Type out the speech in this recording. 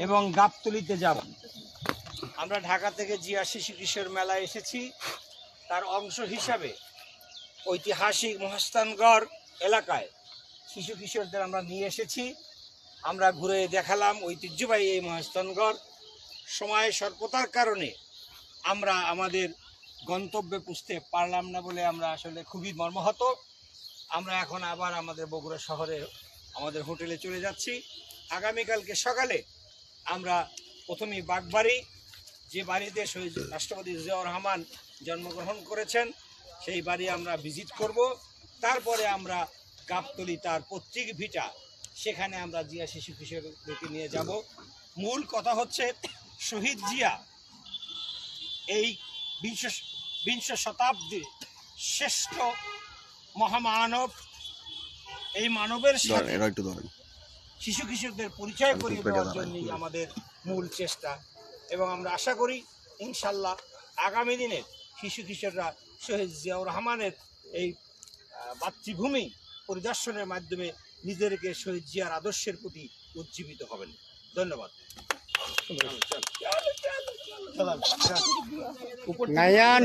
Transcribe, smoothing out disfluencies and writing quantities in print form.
এবং গাবতলীতে যাব। আমরা ঢাকা থেকে জিয়া শিশু কিশোর মেলায় এসেছি, তার অংশ হিসাবে ঐতিহাসিক মহাস্থানগড় এলাকায় শিশু কিশোরদের আমরা নিয়ে এসেছি। আমরা ঘুরে দেখালাম ঐতিহ্যবাহী এই মহাস্থানগড়। সময় স্বল্পতার কারণে আমরা আমাদের গন্তব্যে পৌঁছতে পারলাম না বলে আমরা আসলে খুবই মর্মাহত। আমরা এখন আবার আমাদের বগুড়া শহরে আমাদের হোটেলে চলে যাচ্ছি। আগামীকালকে সকালে আমরা প্রথমেই বাগবাড়ি, যে বাড়িতে শহীদ রাষ্ট্রপতি জিয়াউর রহমান জন্মগ্রহণ করেছেন, সেই বাড়ি আমরা ভিজিট করব। তারপরে আমরা গাবতলী তার পৈতৃক ভিটা, সেখানে আমরা জিয়া শিশু কিশোরদেরকে নিয়ে যাব। মূল কথা হচ্ছে শহীদ জিয়া এই বিংশ শতাব্দীর শ্রেষ্ঠ মহামানব। এই মানবের সাথে শিশু কিশোরদের পরিচয় করিয়ে দেওয়ার জন্যই আমাদের মূল চেষ্টা, এবং আমরা আশা করি ইনশাল্লাহ আগামী দিনে শিশু কিশোররা শহীদ জিয়াউর রহমানের এই মাতৃভূমি পরিদর্শনের মাধ্যমে নিজেদেরকে শহীদ জিয়ার আদর্শের প্রতি উজ্জীবিত হবেন। ধন্যবাদ। নায়ান